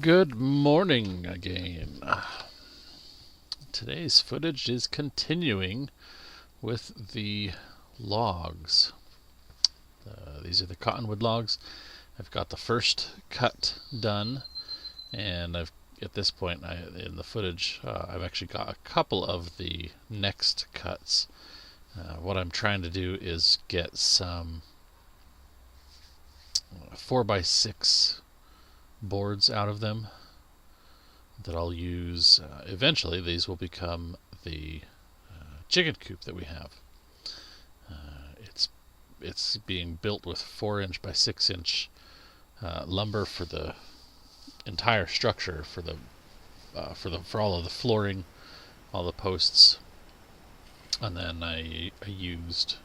Good morning again. Today's footage is continuing with the logs. These are the Cottonwood logs. I've got the first cut done, and at this point in the footage I've actually got a couple of the next cuts. What I'm trying to do is get some 4x6 boards out of them that I'll use. Eventually these will become the chicken coop that we have. It's being built with 4-inch by 6-inch lumber for the entire structure, for all of the flooring, all the posts, and then I used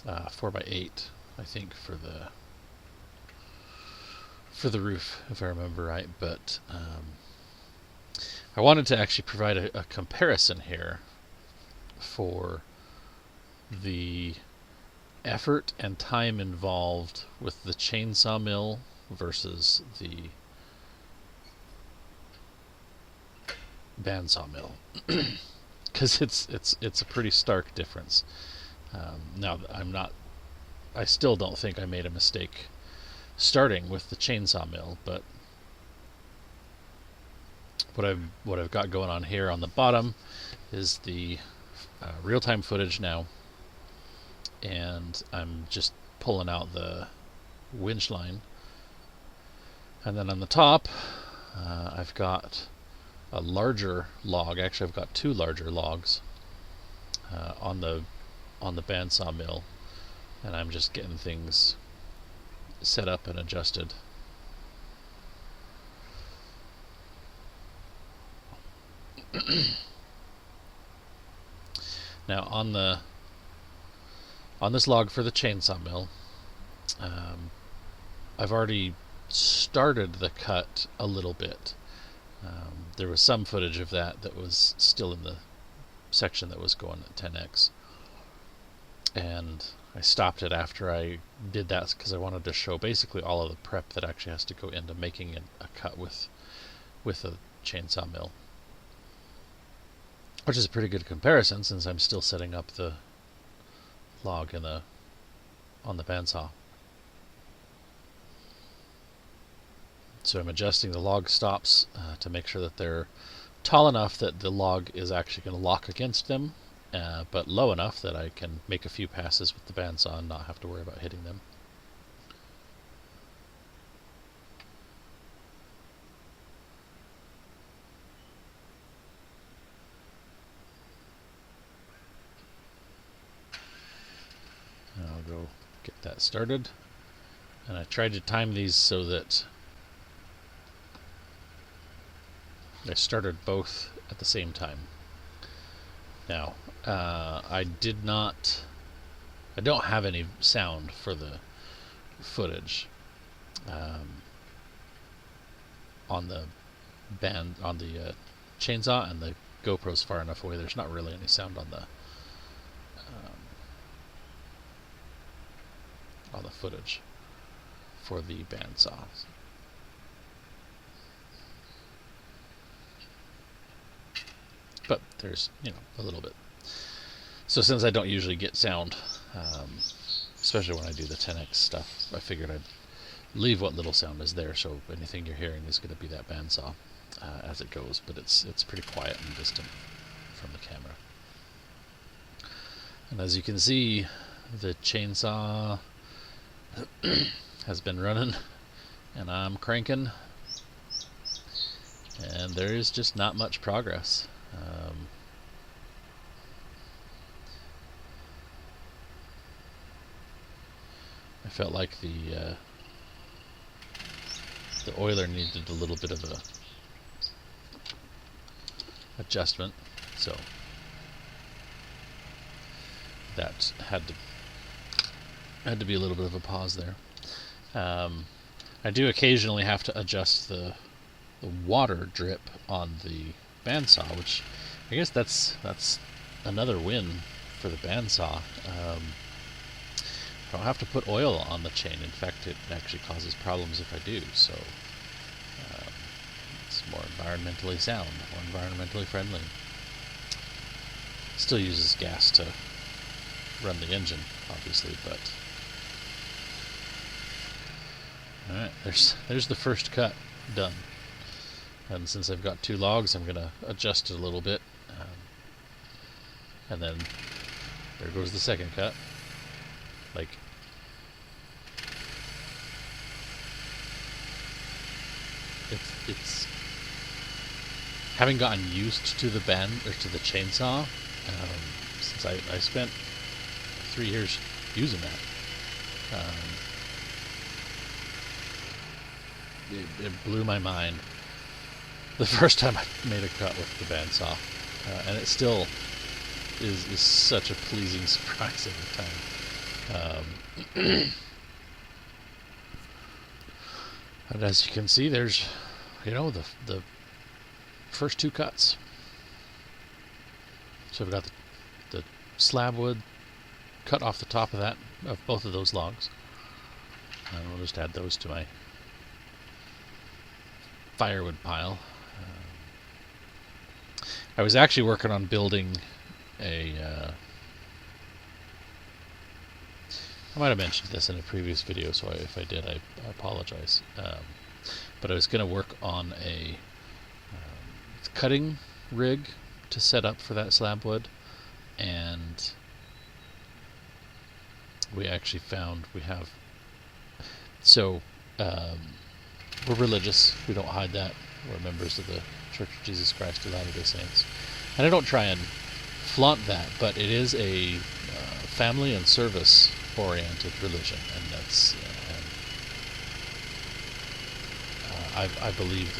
4x8, I think, for the roof, if I remember right. But I wanted to actually provide a comparison here for the effort and time involved with the chainsaw mill versus the bandsaw mill, because it's a pretty stark difference. Now I still don't think I made a mistake starting with the chainsaw mill, but what I've got going on here on the bottom is the real-time footage now, and I'm just pulling out the winch line, and then on the top I've got a larger log. Actually, I've got two larger logs on the bandsaw mill, and I'm just getting things set up and adjusted. Now on this log for the chainsaw mill, I've already started the cut a little bit. There was some footage of that was still in the section that was going at 10x, and I stopped it after I did that because I wanted to show basically all of the prep that actually has to go into making a cut with a chainsaw mill, which is a pretty good comparison since I'm still setting up the log on the bandsaw. So I'm adjusting the log stops to make sure that they're tall enough that the log is actually going to lock against them, but low enough that I can make a few passes with the bandsaw and not have to worry about hitting them. I'll go get that started, and I tried to time these so that I started both at the same time. Now, I don't have any sound for the footage on the chainsaw, and the GoPro's far enough away. There's not really any sound on the footage for the bandsaw. But there's, a little bit. So since I don't usually get sound, especially when I do the 10x stuff, I figured I'd leave what little sound is there, so anything you're hearing is going to be that bandsaw as it goes, but it's pretty quiet and distant from the camera. And as you can see, the chainsaw has been running, and I'm cranking, and there is just not much progress. I felt like the oiler needed a little bit of a adjustment, so that had to be a little bit of a pause there. I do occasionally have to adjust the water drip on the bandsaw, which I guess that's another win for the bandsaw. I don't have to put oil on the chain. In fact, it actually causes problems if I do. So It's more environmentally sound, more environmentally friendly. Still uses gas to run the engine, obviously, but alright, there's the first cut done. And since I've got 2 logs, I'm going to adjust it a little bit. And then there goes the second cut. Like, it's having gotten used to the chainsaw, since I spent 3 years using that. It blew my mind the first time I made a cut with the bandsaw, and it still is such a pleasing surprise every time. And as you can see, there's, the first 2 cuts. So I've got the slab wood cut off the top of both of those logs. And we'll just add those to my firewood pile. I was actually working on building I might have mentioned this in a previous video, so if I did, I apologize. But I was going to work on a cutting rig to set up for that slab wood, and we actually found we're religious. We don't hide that. We're members of the Church of Jesus Christ of Latter-day Saints. And I don't try and flaunt that, but it is a family and service-oriented religion, and that's I believe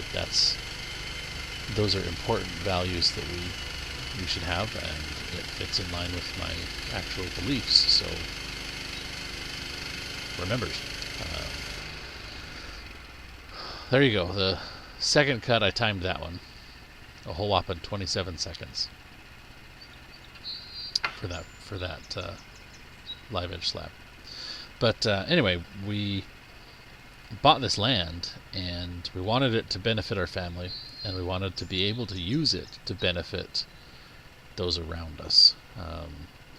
those are important values that we should have, and it fits in line with my actual beliefs. So we're members. There you go. The second cut, I timed that one a whole whopping 27 seconds for that live edge slab. But anyway, we bought this land, and we wanted it to benefit our family, and we wanted to be able to use it to benefit those around us,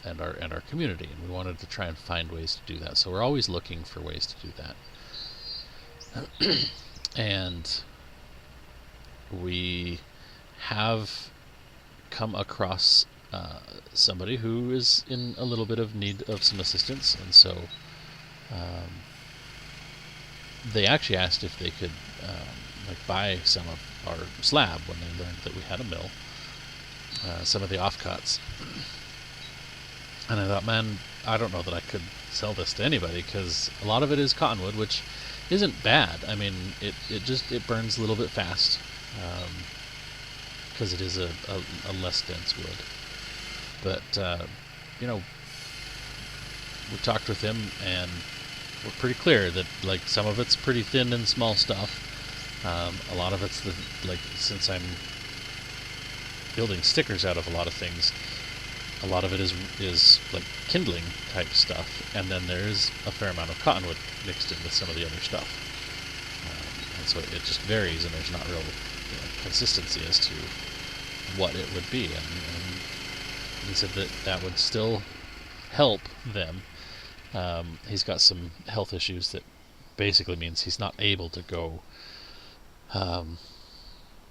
and our community, and we wanted to try and find ways to do that. So we're always looking for ways to do that. And we have come across somebody who is in a little bit of need of some assistance, and so they actually asked if they could buy some of our slab when they learned that we had a mill, some of the offcuts. And I thought, man, I don't know that I could sell this to anybody, because a lot of it is cottonwood, which isn't bad. I mean, it burns a little bit fast, because it is a less dense wood. But we talked with him, and we're pretty clear that some of it's pretty thin and small stuff. A lot of it's since I'm building stickers out of a lot of things, a lot of it is like kindling type stuff, and then there's a fair amount of cottonwood mixed in with some of the other stuff, and so it just varies, and there's not real consistency as to what it would be. And he said that would still help them. He's got some health issues that basically means he's not able to go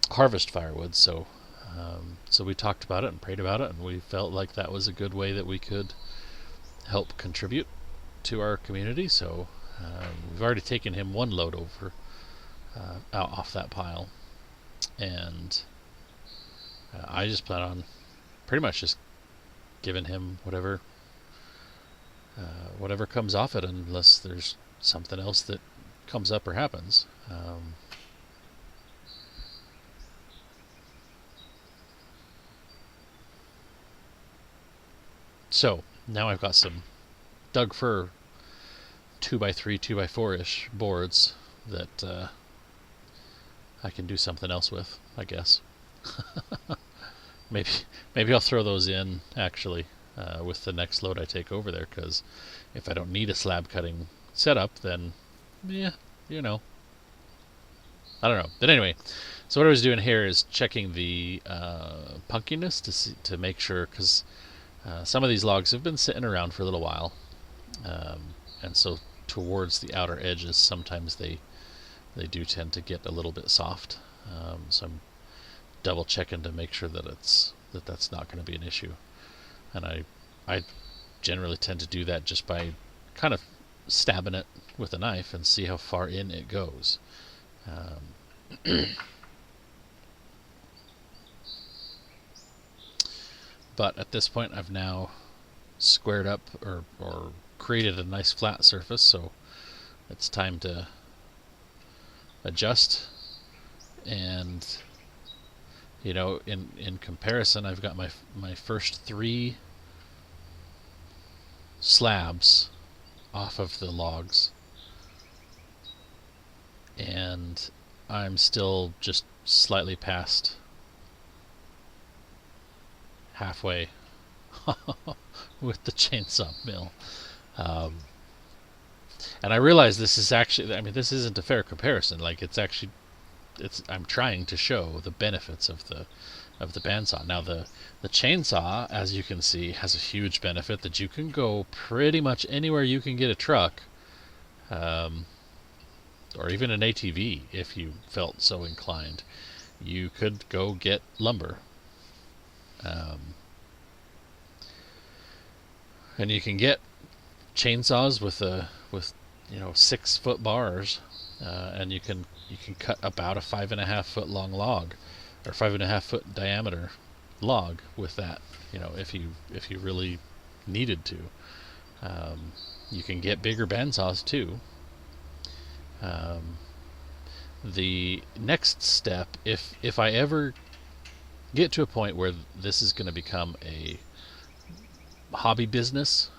harvest firewood, so we talked about it and prayed about it, and we felt like that was a good way that we could help contribute to our community. So we've already taken him 1 load over out off that pile, and I just plan on pretty much just giving him whatever comes off it, unless there's something else that comes up or happens. So now I've got some Doug fir 2x3, 2x4-ish boards that I can do something else with, I guess. Maybe I'll throw those in actually with the next load I take over there, because if I don't need a slab cutting setup, then yeah, I don't know. But anyway, so what I was doing here is checking the punkiness to make sure, because some of these logs have been sitting around for a little while, and so towards the outer edges sometimes they do tend to get a little bit soft. So I'm double checking to make sure that that's not going to be an issue. And I generally tend to do that just by kind of stabbing it with a knife and see how far in it goes. But at this point I've now squared up or created a nice flat surface, so it's time to adjust. And you know, in comparison, I've got my first 3 slabs off of the logs, and I'm still just slightly past halfway with the chainsaw mill. And I realize this is actually, I mean, this isn't a fair comparison. Like, I'm trying to show the benefits of the bandsaw. Now the chainsaw, as you can see, has a huge benefit that you can go pretty much anywhere you can get a truck, or even an ATV if you felt so inclined. You could go get lumber, and you can get chainsaws with 6-foot bars, and you can cut about a 5.5-foot long log, or 5.5-foot diameter log with that. You know, if you really needed to, you can get bigger bandsaws too. The next step, if I ever get to a point where this is going to become a hobby business,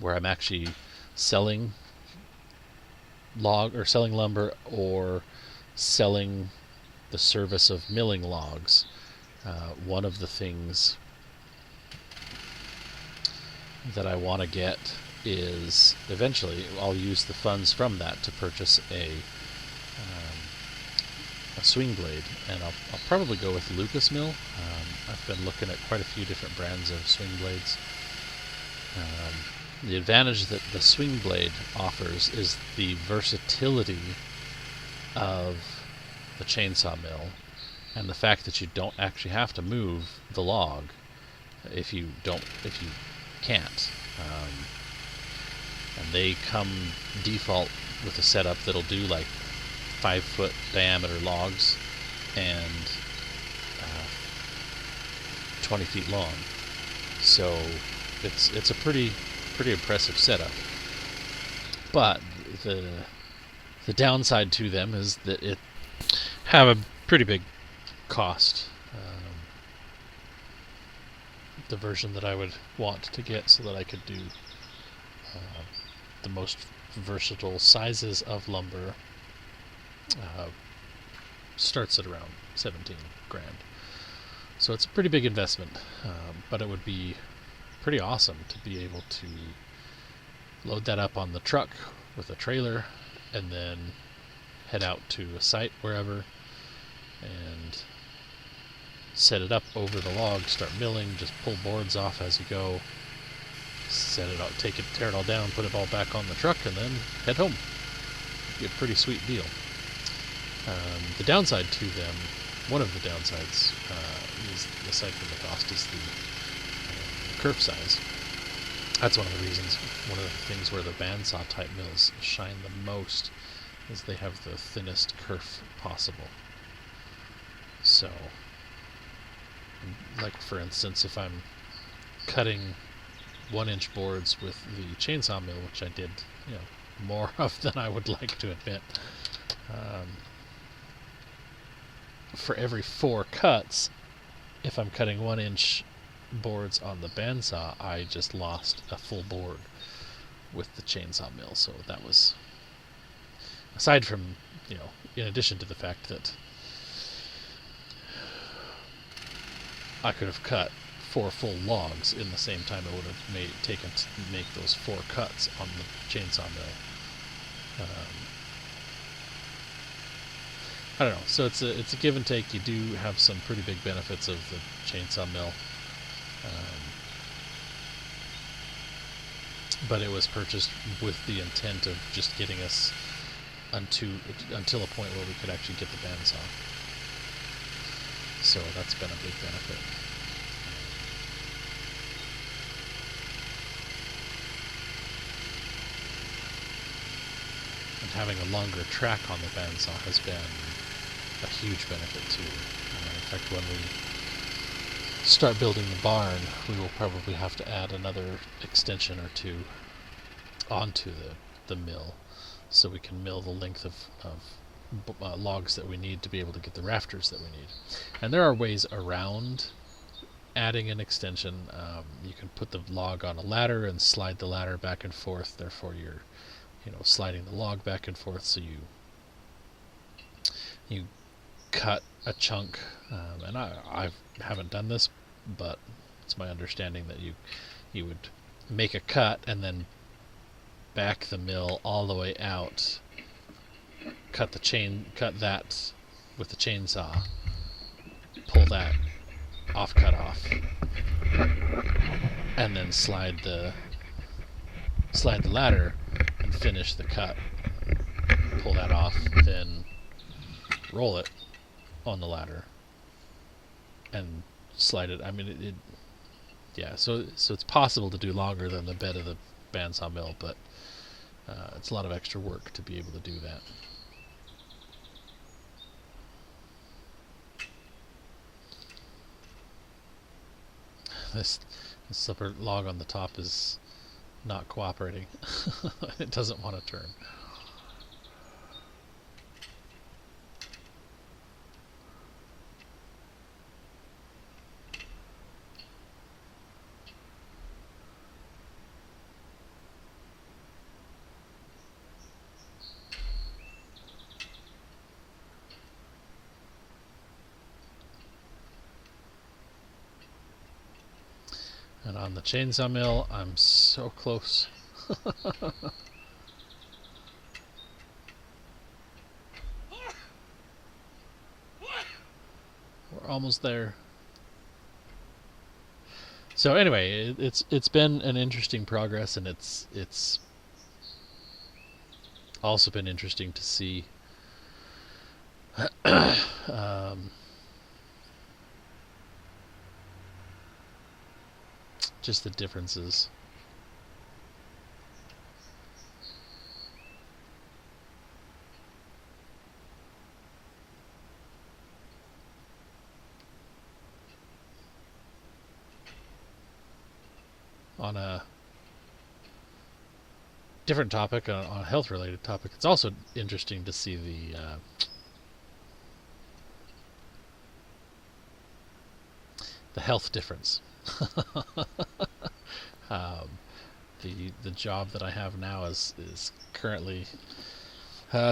where I'm actually selling lumber or selling the service of milling logs, one of the things that I want to get is eventually I'll use the funds from that to purchase a swing blade, and I'll probably go with Lucas Mill. I've been looking at quite a few different brands of swing blades. The advantage that the swing blade offers is the versatility of the chainsaw mill, and the fact that you don't actually have to move the log if you can't. And they come default with a setup that'll do like 5-foot diameter logs and 20 feet long. So it's a pretty impressive setup. But the downside to them is that it have a pretty big cost. The version that I would want to get so that I could do the most versatile sizes of lumber starts at around 17 grand. So it's a pretty big investment, but it would be pretty awesome to be able to load that up on the truck with a trailer and then head out to a site wherever and set it up over the log, start milling, just pull boards off as you go, set it out, tear it all down, put it all back on the truck, and then head home. Be a pretty sweet deal. The downside to them, one of the downsides, is, aside from the cost, is the kerf size. That's one of the reasons, one of the things where the bandsaw type mills shine the most, is they have the thinnest kerf possible. So, like for instance, if I'm cutting 1-inch boards with the chainsaw mill, which I did, more of than I would like to admit, for every 4 cuts, if I'm cutting 1-inch boards on the bandsaw, I just lost a full board with the chainsaw mill. So that was, aside from, in addition to the fact that I could have cut 4 full logs in the same time it would have taken to make those 4 cuts on the chainsaw mill. I don't know. So it's a give and take. You do have some pretty big benefits of the chainsaw mill, but it was purchased with the intent of just getting us until a point where we could actually get the bandsaw. So that's been a big benefit. And having a longer track on the bandsaw has been a huge benefit too. In fact, when we start building the barn, we will probably have to add another extension or two onto the mill, so we can mill the length of logs that we need to be able to get the rafters that we need. And there are ways around adding an extension. You can put the log on a ladder and slide the ladder back and forth. Therefore, you're sliding the log back and forth, so you cut a chunk. And I haven't done this, but it's my understanding that you would make a cut and then back the mill all the way out, cut that with the chainsaw, pull that cut off, and then slide the ladder and finish the cut, pull that off, then roll it on the ladder and slide it. I mean, yeah, so it's possible to do longer than the bed of the bandsaw mill, but it's a lot of extra work to be able to do that. This slipper log on the top is not cooperating. It doesn't want to turn. And on the chainsaw mill, I'm so close. We're almost there. So anyway, it's been an interesting progress, and it's also been interesting to see just the differences. On a different topic, on a health-related topic, it's also interesting to see the health difference. The job that I have now is currently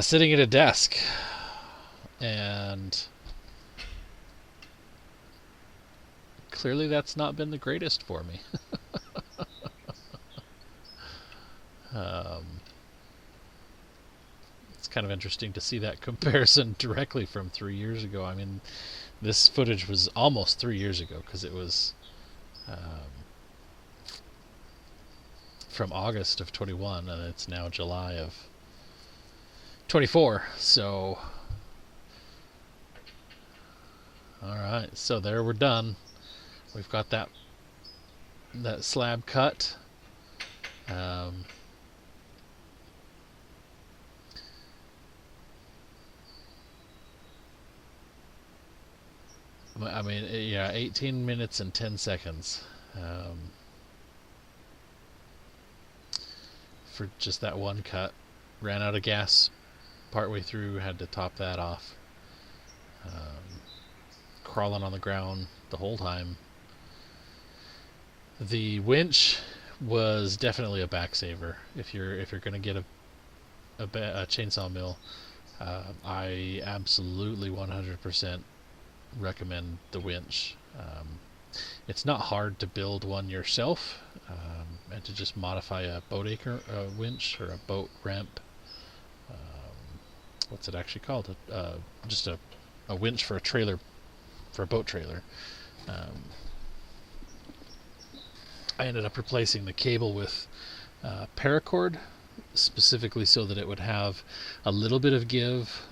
sitting at a desk, and clearly that's not been the greatest for me. It's kind of interesting to see that comparison directly from 3 years ago. I mean, this footage was almost 3 years ago, because it was from August of 21, and it's now July of 24. So, alright, so there, we're done. We've got that slab cut. I mean, yeah, 18 minutes and 10 seconds for just that one cut. Ran out of gas partway through, had to top that off. Crawling on the ground the whole time. The winch was definitely a back saver. If you're going to get a chainsaw mill, I absolutely 100% recommend the winch. It's not hard to build one yourself, and to just modify a boat anchor winch or a boat ramp what's it actually called? Just a winch for a trailer, for a boat trailer. I ended up replacing the cable with paracord, specifically so that it would have a little bit of give.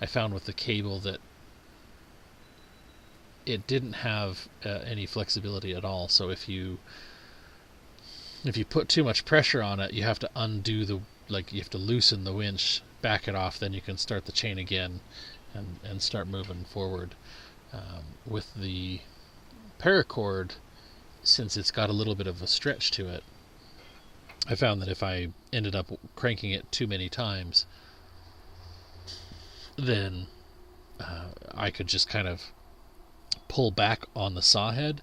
I found with the cable that it didn't have any flexibility at all. So if you put too much pressure on it, you have to undo you have to loosen the winch, back it off, then you can start the chain again and start moving forward. With the paracord, since it's got a little bit of a stretch to it, I found that if I ended up cranking it too many times, then I could just kind of pull back on the saw head,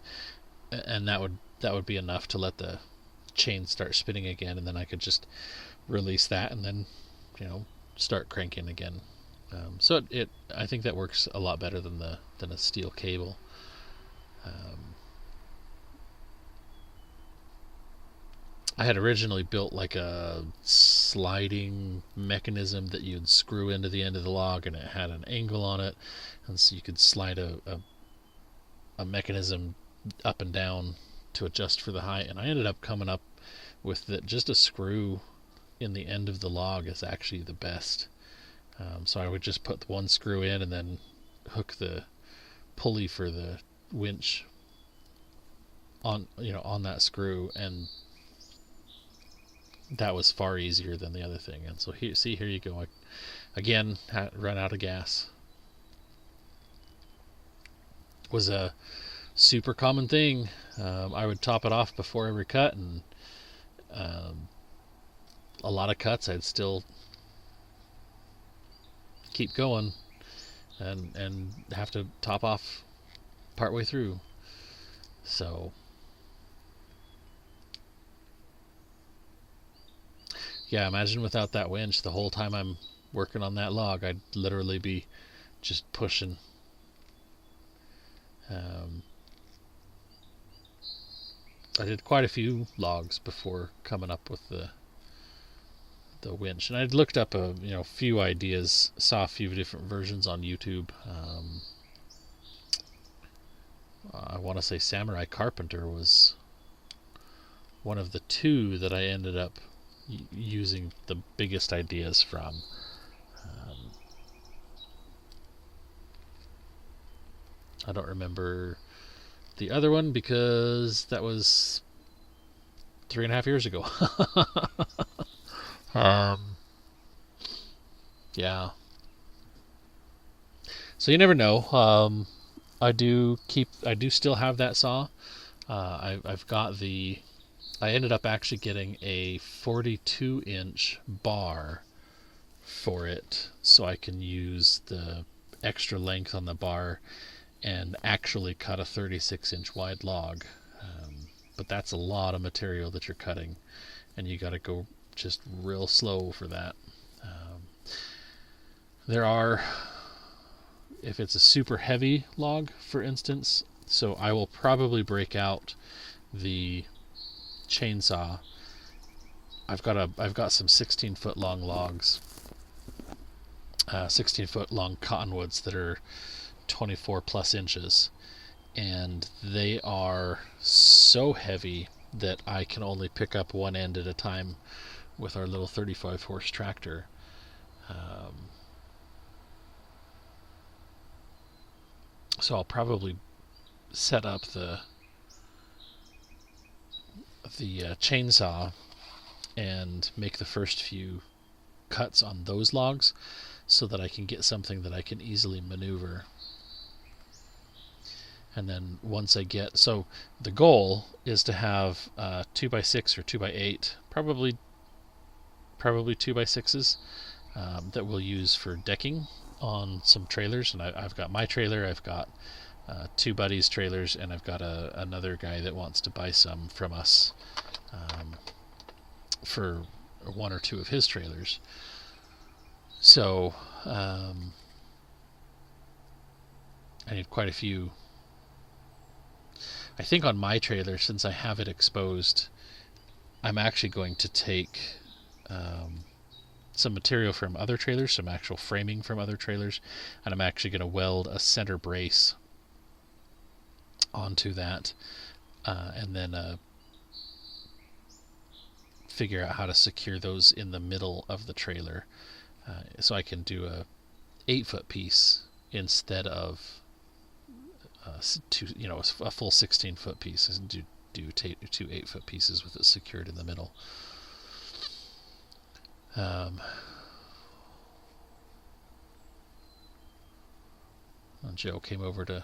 and that would be enough to let the chain start spinning again, and then I could just release that and then start cranking again. So I think that works a lot better than a steel cable. I had originally built like a sliding mechanism that you'd screw into the end of the log, and it had an angle on it, and so you could slide a mechanism up and down to adjust for the height. And I ended up coming up with that just a screw in the end of the log is actually the best. So I would just put one screw in and then hook the pulley for the winch on that screw, and that was far easier than the other thing. And so here you go. Again, run out of gas. Was a super common thing. I would top it off before every cut, and a lot of cuts I'd still keep going and have to top off partway through. So yeah, imagine without that winch, the whole time I'm working on that log, I'd literally be just pushing. I did quite a few logs before coming up with the winch, and I'd looked up a few ideas, saw a few different versions on YouTube. I want to say Samurai Carpenter was one of the two that I ended up using the biggest ideas from. I don't remember the other one because that was 3.5 years ago. Yeah. So you never know. I do still have that saw. I've got I ended up actually getting a 42-inch bar for it, so I can use the extra length on the bar and actually cut a 36-inch wide log. But that's a lot of material that you're cutting, and you got to go just real slow for that. There are, if it's a super heavy log, for instance, so I will probably break out the chainsaw. I've got some 16-foot long logs, 16-foot long cottonwoods that are 24 plus inches, and they are so heavy that I can only pick up one end at a time with our little 35 horse tractor. So I'll probably set up the chainsaw and make the first few cuts on those logs so that I can get something that I can easily maneuver. And then once I get, so the goal is to have 2x6 or 2x8, probably 2x6s that we'll use for decking on some trailers. And I've got my trailer, I've got two buddies' trailers, and I've got another guy that wants to buy some from us for one or two of his trailers. So I need quite a few. I think on my trailer, since I have it exposed, I'm actually going to take some material from other trailers, some actual framing from other trailers, and I'm actually going to weld a center brace onto that, and then figure out how to secure those in the middle of the trailer, so I can do a 8-foot piece instead of a full 16-foot piece, and do 2 8-foot pieces with it secured in the middle. Joe came over to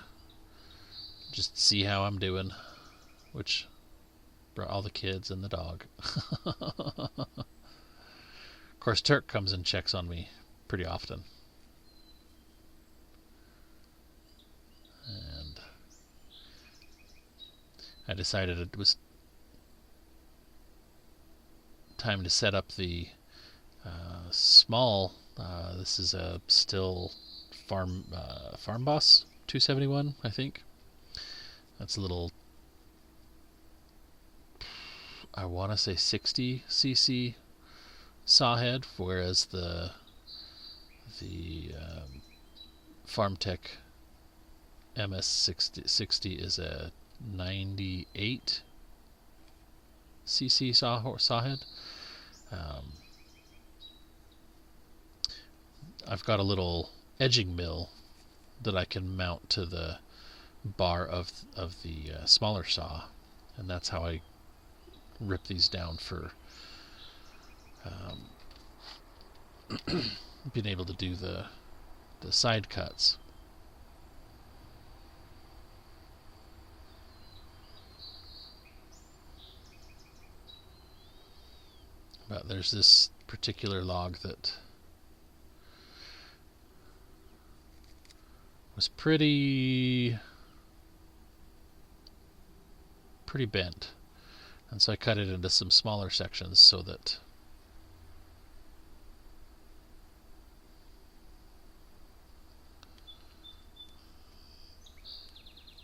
just see how I'm doing, which brought all the kids and the dog. Of course, Turk comes and checks on me pretty often. And I decided it was time to set up the small, this is a still farm boss 271, I think. That's a little, I want to say 60cc saw head, whereas the FarmTech MS60 is a 98cc saw head. I've got a little edging mill that I can mount to the bar of the smaller saw, and that's how I rip these down for being able to do the side cuts. But there's this particular log that was pretty bent, and so I cut it into some smaller sections so that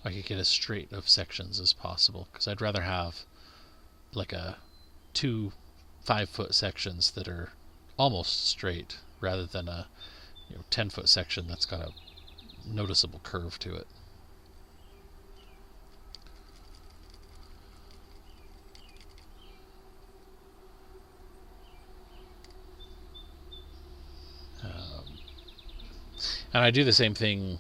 I could get as straight of sections as possible, because I'd rather have like two 5-foot sections that are almost straight rather than a 10-foot section that's got a noticeable curve to it. And I do the same thing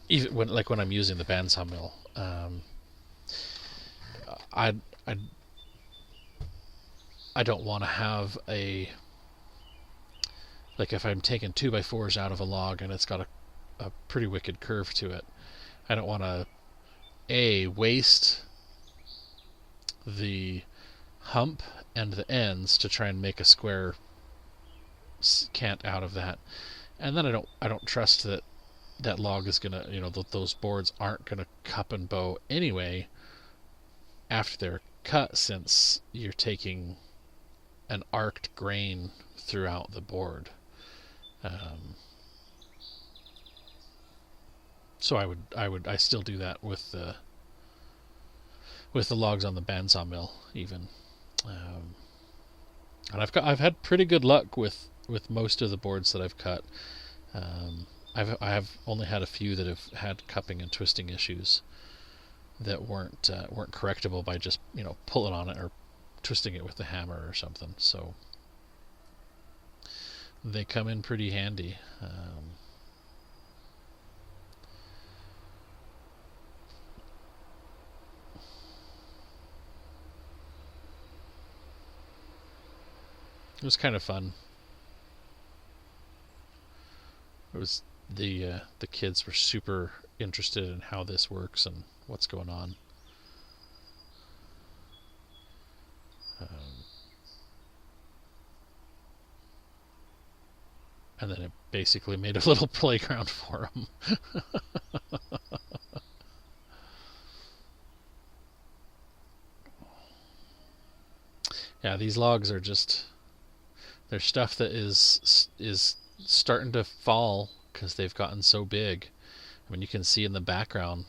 even when I'm using the bandsaw mill. I don't want to have if I'm taking 2x4s out of a log and it's got a pretty wicked curve to it, I don't want to waste the hump and the ends to try and make a square cant out of that, and then I don't trust that log is gonna, those boards aren't gonna cup and bow anyway after they're cut, since you're taking an arced grain throughout the board. So I still do that with the logs on the bandsaw mill even, and I've had pretty good luck with most of the boards that I've cut. I have only had a few that have had cupping and twisting issues that weren't correctable by just pulling on it or twisting it with the hammer or something. So they come in pretty handy. It was kind of fun. It was the kids were super interested in how this works and what's going on. And then it basically made a little playground for them. Yeah, these logs are just, they're stuff that is starting to fall because they've gotten so big. I mean, you can see in the background,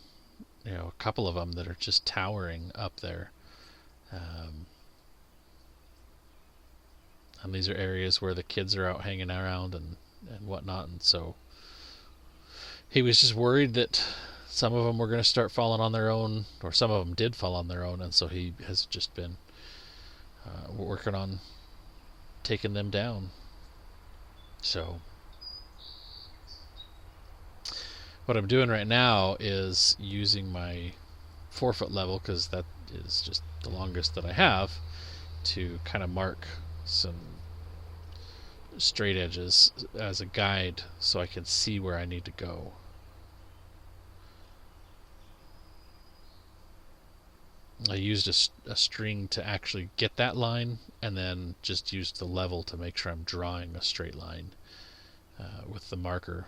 a couple of them that are just towering up there. And these are areas where the kids are out hanging around and whatnot. And so he was just worried that some of them were going to start falling on their own, or some of them did fall on their own. And so he has just been working on taking them down. So what I'm doing right now is using my 4-foot level, because that is just the longest that I have, to kind of mark some straight edges as a guide so I can see where I need to go. I used a string to actually get that line, and then just used the level to make sure I'm drawing a straight line with the marker.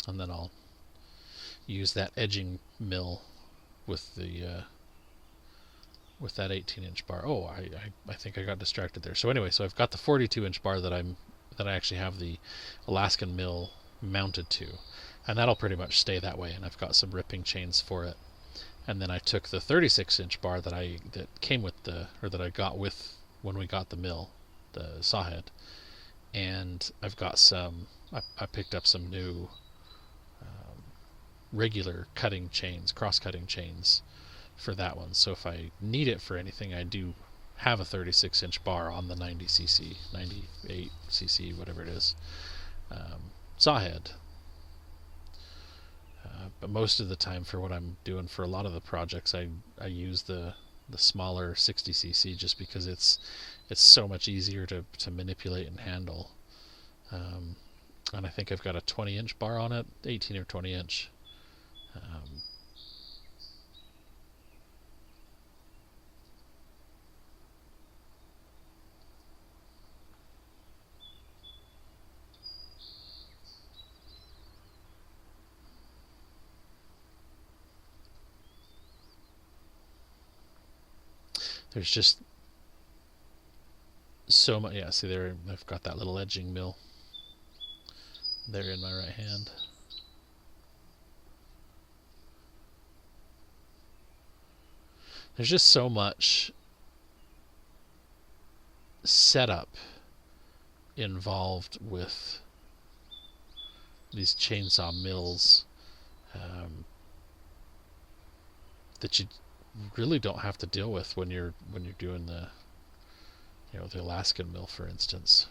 And then I'll use that edging mill with the with that 18-inch bar. Oh, I think I got distracted there. So anyway, so I've got the 42-inch bar that I actually have the Alaskan mill mounted to, and that'll pretty much stay that way. And I've got some ripping chains for it. And then I took the 36-inch bar that came with that I got with when we got the mill, the sawhead, and I've got I picked up some new regular cutting chains, cross-cutting chains for that one. So if I need it for anything, I do have a 36-inch bar on the 90cc, 98cc, whatever it is, sawhead. But most of the time, for what I'm doing for a lot of the projects, I use the smaller 60cc, just because it's so much easier to manipulate and handle. And I think I've got a 20-inch bar on it, 18 or 20 inch. There's just so much. Yeah, see there, I've got that little edging mill there in my right hand. There's just so much setup involved with these chainsaw mills that you really don't have to deal with when you're doing the the Alaskan mill, for instance.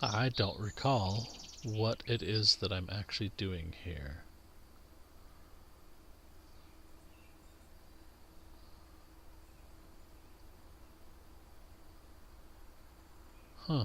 I don't recall what it is that I'm actually doing here. Huh.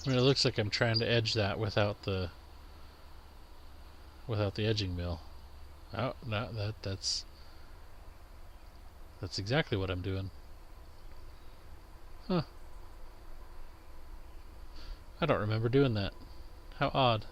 I mean, it looks like I'm trying to edge that without the edging mill. Oh, no, that's exactly what I'm doing. Huh. I don't remember doing that. How odd.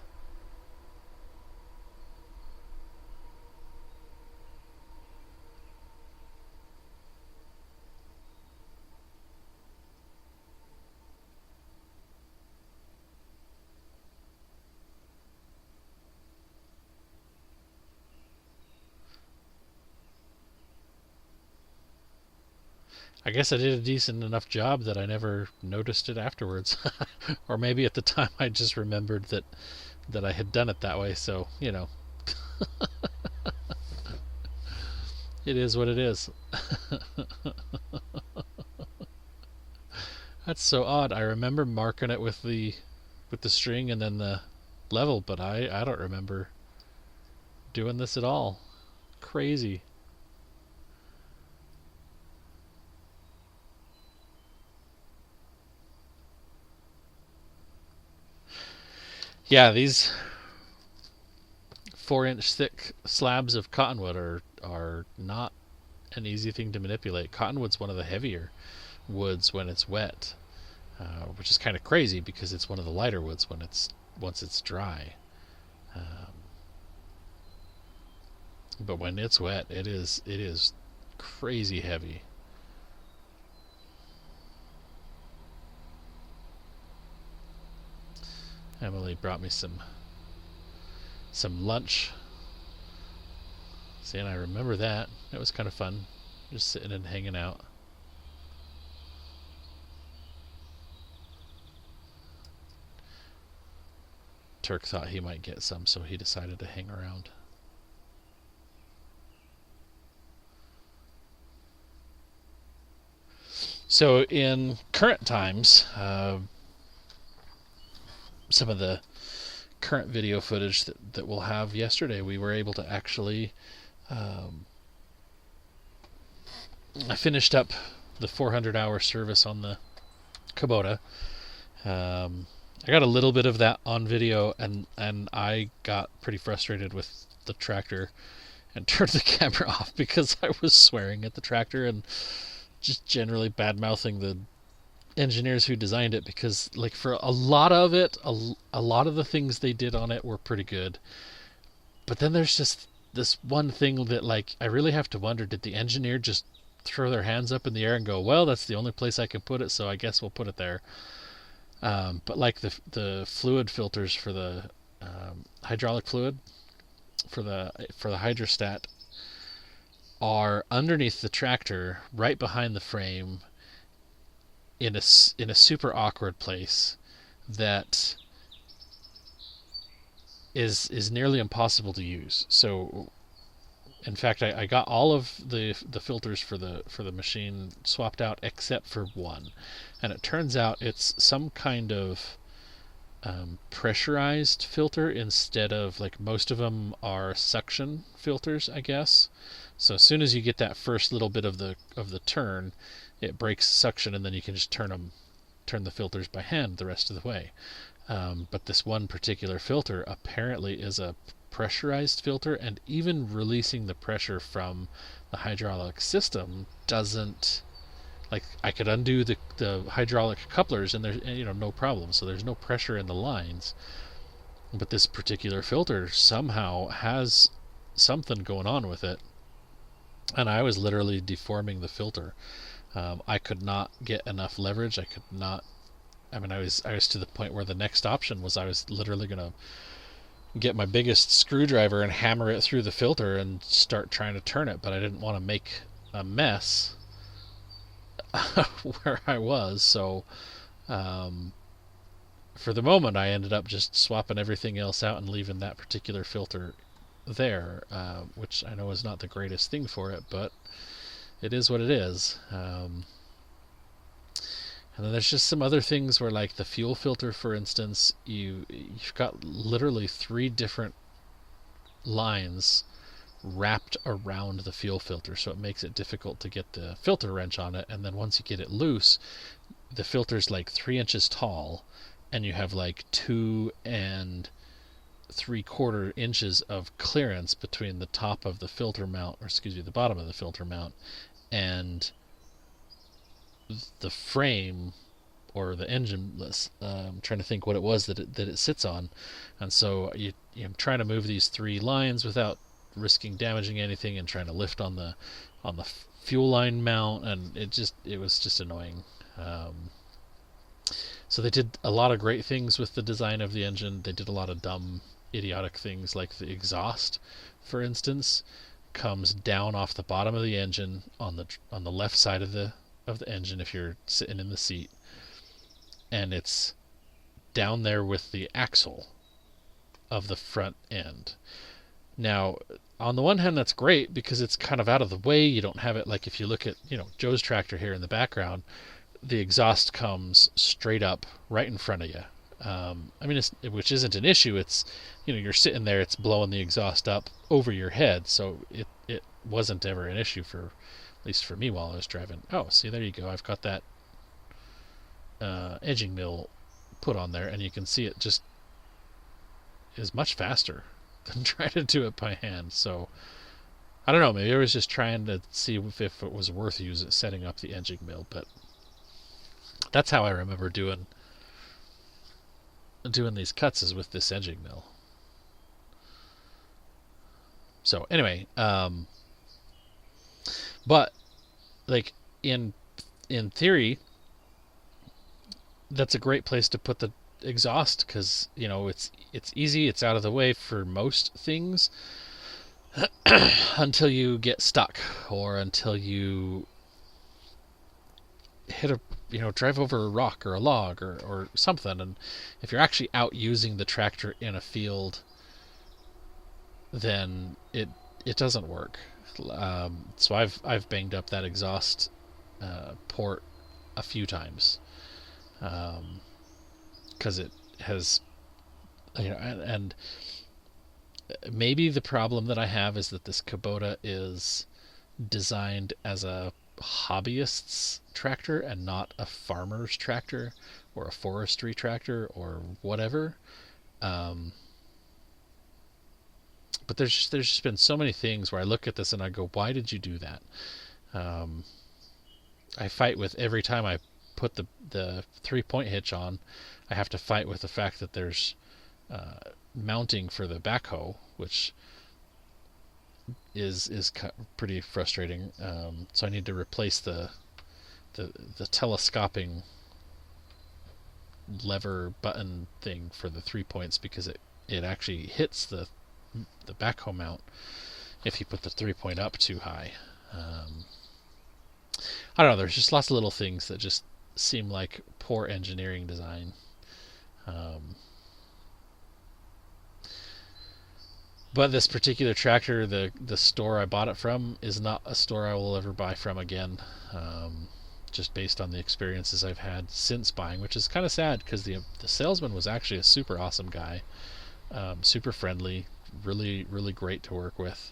I guess I did a decent enough job that I never noticed it afterwards. Or maybe at the time I just remembered that I had done it that way, so, it is what it is. That's so odd. I remember marking it with the string and then the level, but I don't remember doing this at all. Crazy. Yeah, these 4-inch thick slabs of cottonwood are not an easy thing to manipulate. Cottonwood's one of the heavier woods when it's wet, which is kind of crazy because it's one of the lighter woods when once it's dry. But when it's wet, it is crazy heavy. Emily brought me some lunch. See, and I remember that. It was kind of fun, just sitting and hanging out. Turk thought he might get some, so he decided to hang around. So in current times, some of the current video footage that we'll have, yesterday we were able to actually I finished up the 400-hour service on the Kubota. I got a little bit of that on video, and I got pretty frustrated with the tractor and turned the camera off because I was swearing at the tractor and just generally bad-mouthing the engineers who designed it, because like for a lot of it, a lot of the things they did on it were pretty good, but then there's just this one thing that, like, I really have to wonder, did the engineer just throw their hands up in the air and go, well, that's the only place I can put it, so I guess we'll put it there. But like the fluid filters for the hydraulic fluid for the hydrostat are underneath the tractor, right behind the frame, in a super awkward place that is nearly impossible to use. So, in fact, I got all of the filters for the machine swapped out except for one, and it turns out it's some kind of pressurized filter instead of, like, most of them are suction filters, I guess. So as soon as you get that first little bit of the turn, it breaks suction, and then you can just turn the filters by hand the rest of the way. But this one particular filter apparently is a pressurized filter, and even releasing the pressure from the hydraulic system doesn't, like, I could undo the hydraulic couplers and there's, no problem, so there's no pressure in the lines, but this particular filter somehow has something going on with it, and I was literally deforming the filter. I could not get enough leverage. I was to the point where the next option was I was literally going to get my biggest screwdriver and hammer it through the filter and start trying to turn it, but I didn't want to make a mess where I was. So for the moment, I ended up just swapping everything else out and leaving that particular filter there, which I know is not the greatest thing for it, but it is what it is. And then there's just some other things where, like the fuel filter, for instance, you've got literally 3 different lines wrapped around the fuel filter, so it makes it difficult to get the filter wrench on it. And then once you get it loose, the filter's like 3 inches tall, and you have like 2 3/4 inches of clearance between the top of the filter mount, or excuse me, the bottom of the filter mount, and the frame or the engine list. I'm trying to think what it was that it sits on, and so I'm trying to move these 3 lines without risking damaging anything, and trying to lift on the fuel line mount, and it was just annoying. So they did a lot of great things with the design of the engine. They did a lot of dumb, idiotic things, like the exhaust, for instance, comes down off the bottom of the engine on the left side of the engine if you're sitting in the seat, and it's down there with the axle of the front end. Now, on the one hand, that's great because it's kind of out of the way. You don't have it, like if you look at Joe's tractor here in the background, the exhaust comes straight up right in front of you. Which isn't an issue. It's you're sitting there, it's blowing the exhaust up over your head, so it wasn't ever an issue, for at least for me, while I was driving. Oh, see, there you go. I've got that edging mill put on there, and you can see it just is much faster than trying to do it by hand. So I don't know, maybe I was just trying to see if it was worth setting up the edging mill, but that's how I remember doing these cuts, is with this edging mill. So anyway, but like in theory, that's a great place to put the exhaust, because it's easy, it's out of the way for most things until you get stuck, or until you hit drive over a rock or a log or something. And if you're actually out using the tractor in a field, then it doesn't work. So I've banged up that exhaust port a few times, because it has, and maybe the problem that I have is that this Kubota is designed as a hobbyist's tractor and not a farmer's tractor or a forestry tractor or whatever. But there's just been so many things where I look at this and I go, why did you do that? I fight with, every time I put the 3-point hitch on, I have to fight with the fact that there's mounting for the backhoe, which is pretty frustrating. So I need to replace the telescoping lever button thing for the 3 points, because it actually hits the backhoe mount if you put the 3-point up too high. I don't know, there's just lots of little things that just seem like poor engineering design. But this particular tractor, the store I bought it from, is not a store I will ever buy from again, just based on the experiences I've had since buying, which is kind of sad, because the salesman was actually a super awesome guy, super friendly, really, really great to work with.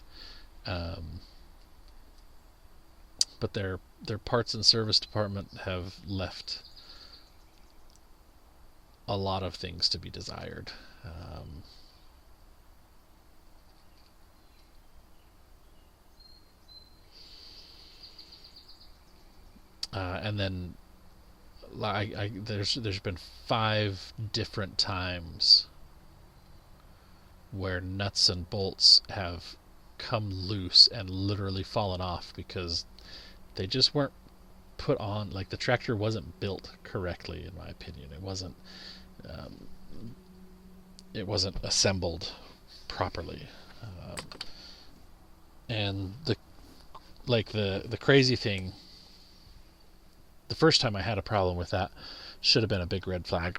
But their parts and service department have left a lot of things to be desired. And then there's been 5 different times where nuts and bolts have come loose and literally fallen off because they just weren't put on. Like, the tractor wasn't built correctly, in my opinion. It wasn't assembled properly. And the crazy thing, the first time I had a problem with that, should have been a big red flag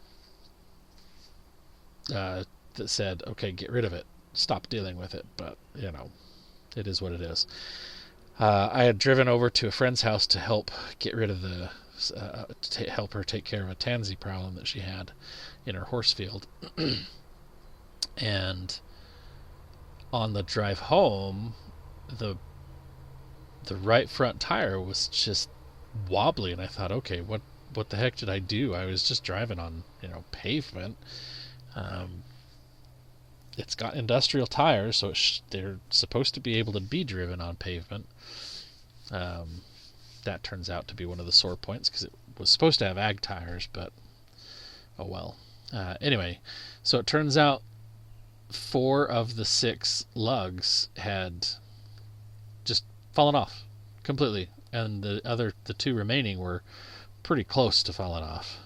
that said, okay, get rid of it, stop dealing with it. But it is what it is. I had driven over to a friend's house to help get rid of help her take care of a tansy problem that she had in her horse field. And on the drive home, the right front tire was just wobbly, and I thought, okay, what the heck did I do? I was just driving on pavement. It's got industrial tires, so they're supposed to be able to be driven on pavement. That turns out to be one of the sore points, because it was supposed to have ag tires, but oh well. Anyway, so it turns out 4 of the 6 lugs had just fallen off completely, and the 2 remaining were pretty close to falling off.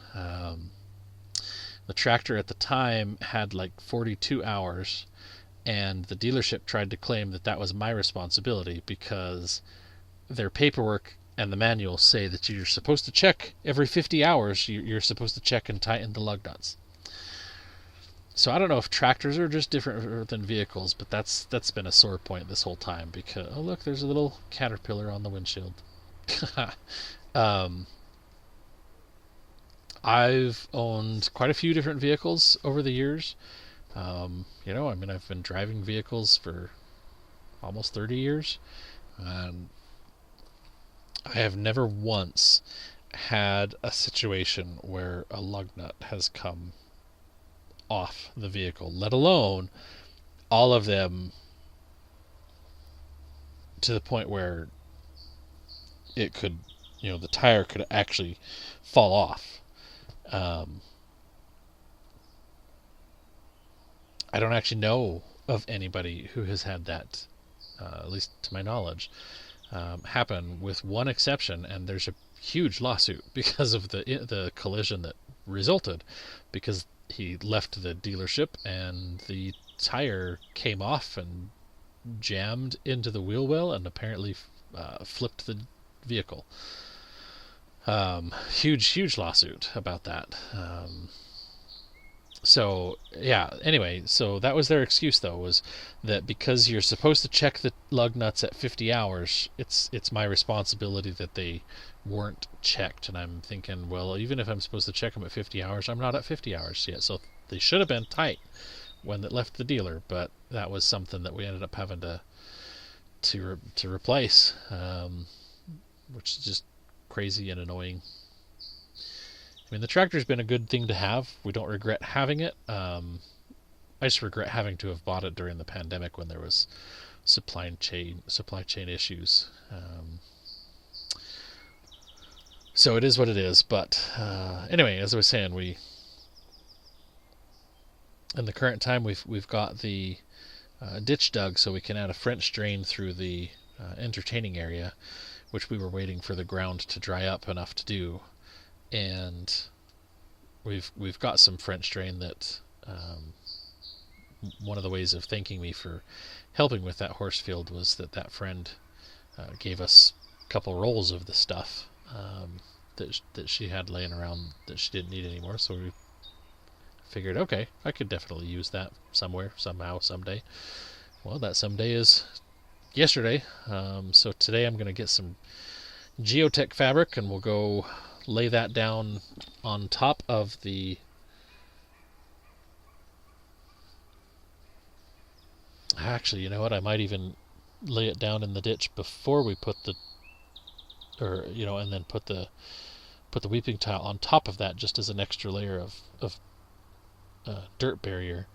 The tractor at the time had like 42 hours, and the dealership tried to claim that was my responsibility, because their paperwork and the manuals say that you're supposed to check every 50 hours. You're supposed to check and tighten the lug nuts. So I don't know if tractors are just different than vehicles, but that's been a sore point this whole time, because, oh look, there's a little caterpillar on the windshield. I've owned quite a few different vehicles over the years. I've been driving vehicles for almost 30 years, and I have never once had a situation where a lug nut has come off the vehicle, let alone all of them to the point where it could, the tire could actually fall off. I don't actually know of anybody who has had that, at least to my knowledge, happen, with one exception, and there's a huge lawsuit because of the collision that resulted, because he left the dealership and the tire came off and jammed into the wheel well and apparently flipped the vehicle. Huge lawsuit about that. So yeah, anyway, so that was their excuse, though, was that because you're supposed to check the lug nuts at 50 hours, it's my responsibility that they weren't checked. And I'm thinking, well, even if I'm supposed to check them at 50 hours, I'm not at 50 hours yet, so they should have been tight when it left the dealer. But that was something that we ended up having to replace, which is just crazy and annoying. I mean, the tractor's been a good thing to have. We don't regret having it. I just regret having to have bought it during the pandemic when there was supply chain issues. So it is what it is. But anyway, as I was saying, in the current time we've got the ditch dug, so we can add a French drain through the entertaining area, which we were waiting for the ground to dry up enough to do. And we've got some French drain that one of the ways of thanking me for helping with that horse field was that friend gave us a couple rolls of the stuff that she had laying around that she didn't need anymore. So we figured, okay, I could definitely use that somewhere, somehow, someday. Well, that someday is yesterday. So today I'm going to get some Geotech fabric and we'll go lay that down on top of the actually, you know what, I might even lay it down in the ditch before we put and then put the weeping tile on top of that, just as an extra layer of dirt barrier.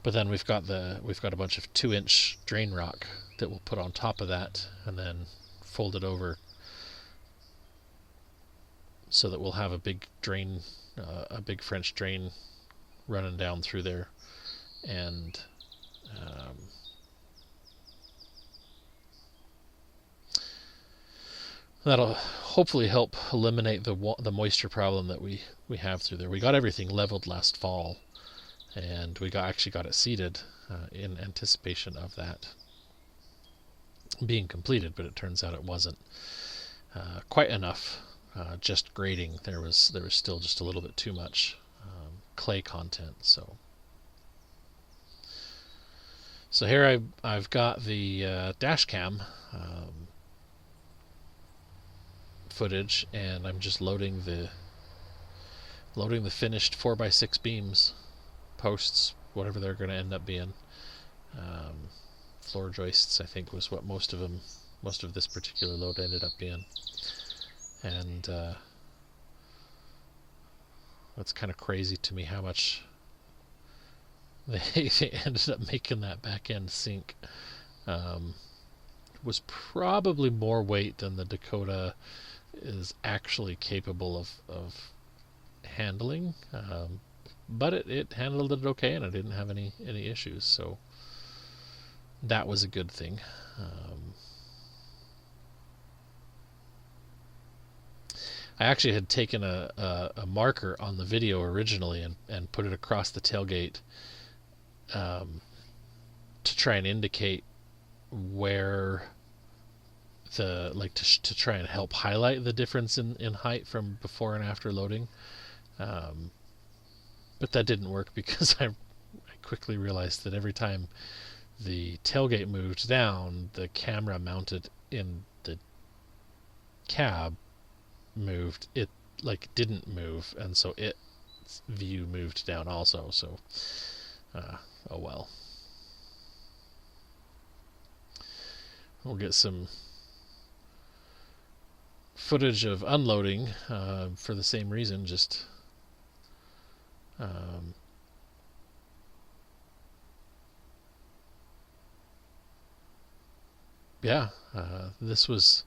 But then we've got a bunch of 2-inch drain rock that we'll put on top of that and then fold it over, so that we'll have a big drain, a big French drain running down through there. And that'll hopefully help eliminate the moisture problem that we have through there. We got everything leveled last fall, and we actually got it seeded in anticipation of that being completed, but it turns out it wasn't quite enough. Just grading, there was still just a little bit too much clay content. So here I've got the dash cam footage, and I'm just loading the finished 4x6 beams, posts, whatever they're going to end up being. Floor joists, I think, was what most of this particular load ended up being. And that's kind of crazy to me how much they ended up making that back end sink. Was probably more weight than the Dakota is actually capable of handling, but it handled it okay, and I didn't have any issues, so that was a good thing. I actually had taken a marker on the video originally and put it across the tailgate to try and indicate where to try and help highlight the difference in height from before and after loading. But that didn't work because I quickly realized that every time the tailgate moved down, the camera mounted in the cab moved. It didn't move, and so its view moved down also. So oh well. We'll get some footage of unloading for the same reason, just yeah, this was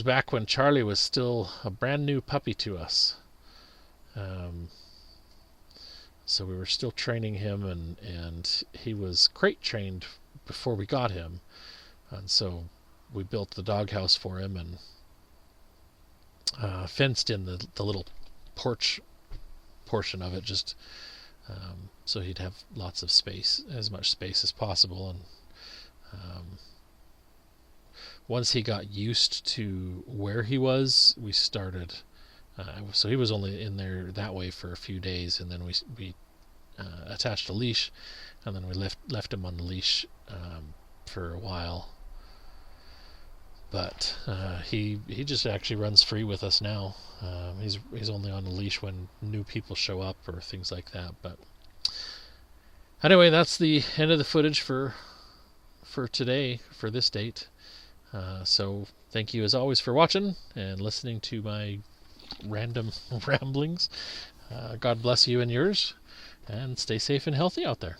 back when Charlie was still a brand new puppy to us. Um, so we were still training him, and he was crate trained before we got him, and so we built the doghouse for him and fenced in the little porch portion of it, just so he'd have lots of space, as much space as possible. And once he got used to where he was, we started. So he was only in there that way for a few days, and then we attached a leash, and then we left him on the leash for a while. But he just actually runs free with us now. He's only on the leash when new people show up or things like that. But anyway, that's the end of the footage for today, for this date. So thank you as always for watching and listening to my random ramblings. God bless you and yours, and stay safe and healthy out there.